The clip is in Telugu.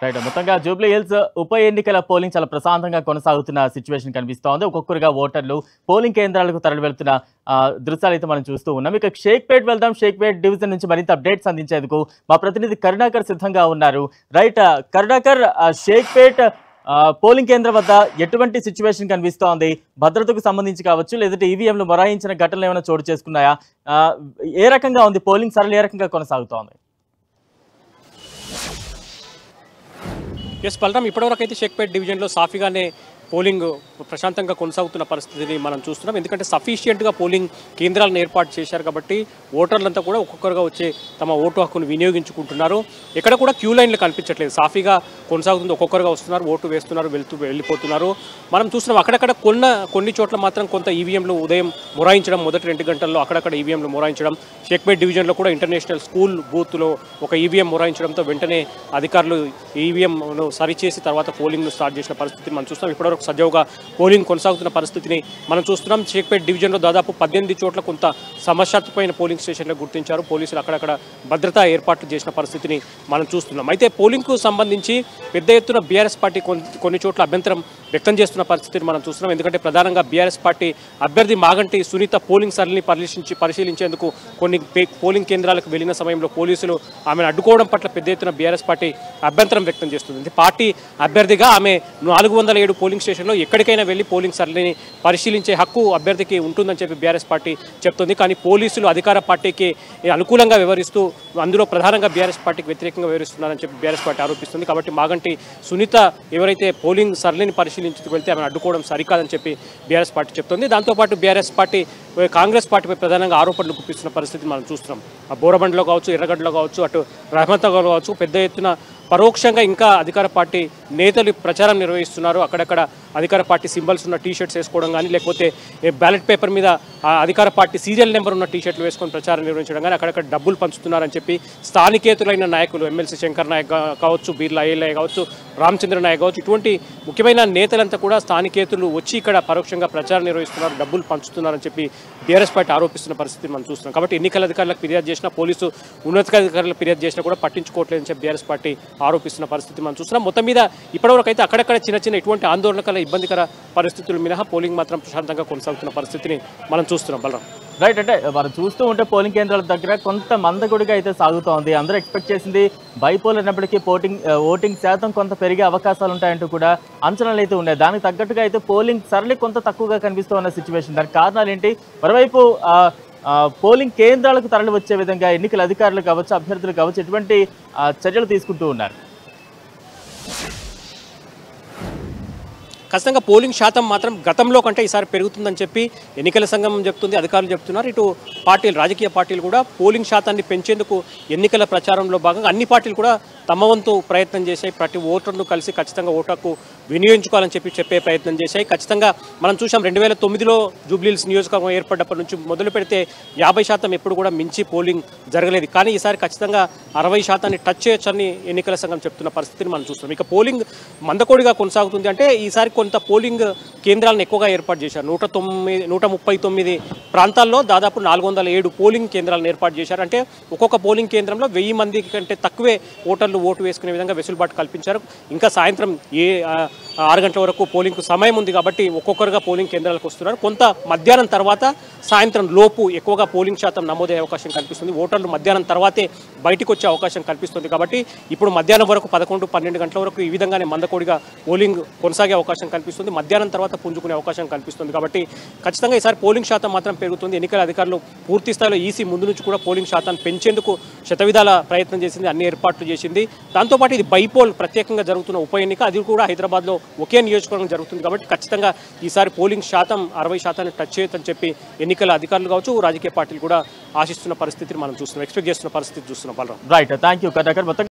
రైట్. మొత్తంగా జూబ్లీ హిల్స్ ఉప ఎన్నికల పోలింగ్ చాలా ప్రశాంతంగా కొనసాగుతున్న సిచ్యువేషన్ కనిపిస్తోంది. ఒక్కొక్కరుగా ఓటర్లు పోలింగ్ కేంద్రాలకు తరలి వెళ్తున్న దృశ్యాలు అయితే మనం చూస్తూ ఉన్నాం. ఇక షేక్పేట్ వెళ్దాం. షేక్పేట్ డివిజన్ నుంచి మరింత అప్డేట్స్ అందించేందుకు మా ప్రతినిధి కరుణాకర్ సిద్ధంగా ఉన్నారు. రైట్ కరుణాకర్, షేక్పేట్ పోలింగ్ కేంద్రం వద్ద ఎటువంటి సిచ్యువేషన్ కనిపిస్తోంది? భద్రతకు సంబంధించి కావచ్చు, లేదంటే ఈవీఎంలు మొరాయించిన ఘటనలు ఏమైనా చోటు చేసుకున్నాయా? ఏ రకంగా ఉంది పోలింగ్ సరళి, ఏ రకంగా కొనసాగుతోంది? ఎస్ బలరాం, ఇప్పటివరకు అయితే షేక్పేట్ డివిజన్లో సాఫీగానే పోలింగ్ ప్రశాంతంగా కొనసాగుతున్న పరిస్థితిని మనం చూస్తున్నాం. ఎందుకంటే సఫిషియెంట్గా పోలింగ్ కేంద్రాలను ఏర్పాటు చేశారు కాబట్టి ఓటర్లంతా కూడా ఒక్కొక్కరుగా వచ్చి తమ ఓటు హక్కును వినియోగించుకుంటున్నారు. ఎక్కడ కూడా క్యూ లైన్లు కనిపించట్లేదు, సాఫీగా కొనసాగుతుంది. ఒక్కొక్కరుగా వస్తున్నారు, ఓటు వేస్తున్నారు, వెళ్ళిపోతున్నారు. మనం చూస్తున్నాం అక్కడక్కడ కొన్ని చోట్ల మాత్రం కొంత ఈవీఎంలు ఉదయం మొరాయించడం, మొదటి 2 గంటల్లో అక్కడక్కడ ఈవీఎంలు మొరాయించడం. షేక్పేట్ డివిజన్లో కూడా ఇంటర్నేషనల్ స్కూల్ బూత్లో ఒక ఈవీఎం మొరాయించడంతో వెంటనే అధికారులు ఈవీఎంను సరిచేసి తర్వాత పోలింగ్ను స్టార్ట్ చేసిన పరిస్థితిని మనం చూస్తున్నాం. ఇప్పటివరకు సజావుగా పోలింగ్ కొనసాగుతున్న పరిస్థితిని మనం చూస్తున్నాం. షేక్పేట్ డివిజన్లో దాదాపు 18 చోట్ల కొంత సమస్యాత్మకమైన పోలింగ్ స్టేషన్లు గుర్తించారు. పోలీసులు అక్కడక్కడ భద్రతా ఏర్పాట్లు చేసిన పరిస్థితిని మనం చూస్తున్నాం. అయితే పోలింగ్కు సంబంధించి పెద్ద ఎత్తున బీఆర్ఎస్ పార్టీ కొన్ని చోట్ల అభ్యంతరం వ్యక్తం చేస్తున్న పరిస్థితిని మనం చూస్తున్నాం. ఎందుకంటే ప్రధానంగా బీఆర్ఎస్ పార్టీ అభ్యర్థి మాగంటి సునీత పోలింగ్ సరళిని పరిశీలించేందుకు కొన్ని పోలింగ్ కేంద్రాలకు వెళ్లిన సమయంలో పోలీసులు ఆమెను అడ్డుకోవడం పట్ల పెద్ద ఎత్తున బీఆర్ఎస్ పార్టీ అభ్యంతరం వ్యక్తం చేస్తుంది. పార్టీ అభ్యర్థిగా ఆమె 407 పోలింగ్ స్టేషన్లో ఎక్కడికైనా వెళ్లి పోలింగ్ సరళిని పరిశీలించే హక్కు అభ్యర్థికి ఉంటుందని చెప్పి బీఆర్ఎస్ పార్టీ చెప్తుంది. కానీ పోలీసులు అధికార పార్టీకి అనుకూలంగా వ్యవహరిస్తూ అందులో ప్రధానంగా బీఆర్ఎస్ పార్టీకి వ్యతిరేకంగా వ్యవహరిస్తున్నారని చెప్పి బీఆర్ఎస్ పార్టీ ఆరోపిస్తుంది. కాబట్టి మాగంటి సునీత ఎవరైతే పోలింగ్ సరళిని పరిశీలించుకు వెళ్తే ఆమెను అడ్డుకోవడం సరికాదని చెప్పి బీఆర్ఎస్ పార్టీ చెప్తుంది. దాంతోపాటు బీఆర్ఎస్ పార్టీ కాంగ్రెస్ పార్టీపై ప్రధానంగా ఆరోపణలు గుప్పిస్తున్న పరిస్థితిని మనం చూస్తున్నాం. బోరబండ్లో కావచ్చు, ఎర్రగడ్డలో కావచ్చు, అటు రహమత్నగర్లో కావచ్చు పెద్ద ఎత్తున పరోక్షంగా ఇంకా అధికార పార్టీ నేతలు ప్రచారం నిర్వహిస్తున్నారు. అక్కడక్కడ అధికార పార్టీ సింబల్స్ ఉన్న టీషర్ట్స్ వేసుకోవడం కానీ, లేకపోతే బ్యాలెట్ పేపర్ మీద అధికార పార్టీ సీరియల్ నెంబర్ ఉన్న టీషర్ట్లు వేసుకొని ప్రచారం నిర్వహించడం కానీ, అక్కడక్కడ డబ్బులు పంచుతున్నారని చెప్పి స్థానికేతులైన నాయకులు ఎమ్మెల్సీ శంకర్ నాయక్ కావచ్చు, బీర్లా అయ్యలయ్య కావచ్చు, రామచంద్ర నాయక్ కావచ్చు, ఇటువంటి ముఖ్యమైన నేతలంతా కూడా స్థానికేతులు వచ్చి ఇక్కడ పరోక్షంగా ప్రచారం నిర్వహిస్తున్నారు, డబ్బులు పంచుతున్నారని చెప్పి బీఆర్ఎస్ పార్టీ ఆరోపిస్తున్న పరిస్థితి మనం చూస్తున్నాం. కాబట్టి ఎన్నికల అధికారులకు ఫిర్యాదు చేసినా, పోలీసు ఉన్నతాధికారులకు ఫిర్యాదు చేసినా కూడా పట్టించుకోవట్లేదని చెప్పి బీఆర్ఎస్ పార్టీ ఆరోపిస్తున్న పరిస్థితి మనం చూస్తున్నాం. మొత్తం మీద ఇప్పటివరకు అయితే అక్కడక్కడ చిన్న ఎటువంటి ఆందోళనకల ఇబ్బందికర పరిస్థితులు మినహా పోలింగ్ మాత్రం ప్రశాంతంగా కొనసాగుతున్న పరిస్థితిని మనం చూస్తున్నాం. బలరాం, రైట్. అంటే మనం చూస్తూ ఉంటే పోలింగ్ కేంద్రాల దగ్గర కొంత మందకొడిగా అయితే సాగుతోంది. అందరూ ఎక్స్పెక్ట్ చేసింది బైపోల్ అన్నప్పటికీ ఓటింగ్ శాతం కొంత పెరిగే అవకాశాలు ఉంటాయంటూ కూడా అంచనాలు అయితే ఉన్నాయి. దానికి తగ్గట్టుగా అయితే పోలింగ్ సరళి కొంత తక్కువగా కనిపిస్తూ ఉన్న సిచ్యువేషన్. దానికి కారణాలు ఏంటి? మరోవైపు పోలింగ్ కేంద్రాలకు తరలి వచ్చే విధంగా ఎన్నికల అధికారులు కావచ్చు, అభ్యర్థులు కావచ్చు ఎటువంటి చర్యలు తీసుకుంటూ ఉన్నారు? ఖచ్చితంగా పోలింగ్ శాతం మాత్రం గతంలో కంటే ఈసారి పెరుగుతుందని చెప్పి ఎన్నికల సంఘం చెప్తుంది, అధికారులు చెప్తున్నారు. ఇటు పార్టీలు, రాజకీయ పార్టీలు కూడా పోలింగ్ శాతాన్ని పెంచేందుకు ఎన్నికల ప్రచారంలో భాగంగా అన్ని పార్టీలు కూడా తమ వంతు ప్రయత్నం చేశాయి. ప్రతి ఓటర్ను కలిసి ఖచ్చితంగా ఓటు హక్కు వినియోగించుకోవాలని చెప్పే ప్రయత్నం చేశాయి. ఖచ్చితంగా మనం చూసాం 2009లో జూబ్లీహిల్స్ నియోజకవర్గం ఏర్పడ్డప్పటి నుంచి మొదలు పెడితే 50% ఎప్పుడు కూడా మించి పోలింగ్ జరగలేదు. కానీ ఈసారి ఖచ్చితంగా 60% టచ్ చేయొచ్చని ఎన్నికల సంఘం చెప్తున్న పరిస్థితిని మనం చూస్తున్నాం. ఇక పోలింగ్ మందకోడిగా కొనసాగుతుంది అంటే ఈసారి కొంత పోలింగ్ కేంద్రాలను ఎక్కువగా ఏర్పాటు చేశారు. 139 ప్రాంతాల్లో దాదాపు 407 పోలింగ్ కేంద్రాలను ఏర్పాటు చేశారు. అంటే ఒక్కొక్క పోలింగ్ కేంద్రంలో 1000 మంది కంటే తక్కువే ఓటర్లు ఓటు వేసుకునే విధంగా వెసులుబాటు కల్పించారు. ఇంకా సాయంత్రం 6 గంటల వరకు పోలింగ్కు సమయం ఉంది కాబట్టి ఒక్కొక్కరుగా పోలింగ్ కేంద్రాలకు వస్తున్నారు. కొంత మధ్యాహ్నం తర్వాత సాయంత్రం లోపు ఎక్కువగా పోలింగ్ శాతం నమోదయ్యే అవకాశం కనిపిస్తుంది. ఓటర్లు మధ్యాహ్నం తర్వాతే బయటకు వచ్చే అవకాశం కనిపిస్తుంది. కాబట్టి ఇప్పుడు మధ్యాహ్నం వరకు 11-12 గంటల వరకు ఈ విధంగానే మందకోడిగా పోలింగ్ కొనసాగే అవకాశం కనిపిస్తుంది. మధ్యాహ్నం తర్వాత పుంజుకునే అవకాశం కనిపిస్తుంది. కాబట్టి ఖచ్చితంగా ఈసారి పోలింగ్ శాతం మాత్రం పెరుగుతుంది. ఎన్నికల అధికారులు పూర్తి స్థాయిలో ఈసీ ముందు నుంచి కూడా పోలింగ్ శాతాన్ని పెంచేందుకు శతవిధాల ప్రయత్నం చేసింది, అన్ని ఏర్పాట్లు చేసింది. దాంతోపాటు ఇది బైపోల్ ప్రత్యేకంగా జరుగుతున్న ఉప ఎన్నిక, అది కూడా హైదరాబాద్లో ఒకే నియోజకవర్గం జరుగుతుంది. కాబట్టి ఖచ్చితంగా ఈసారి పోలింగ్ శాతం 60% టచ్ చేయొచ్చని చెప్పి ఎన్నికల అధికారులు కావచ్చు, రాజకీయ పార్టీలు కూడా ఆశిస్తున్న పరిస్థితిని మనం చూస్తున్నాం, ఎక్స్పెక్ట్ చేస్తున్న పరిస్థితి చూస్తున్నాం. Balaram, right. Thank you Karunakar.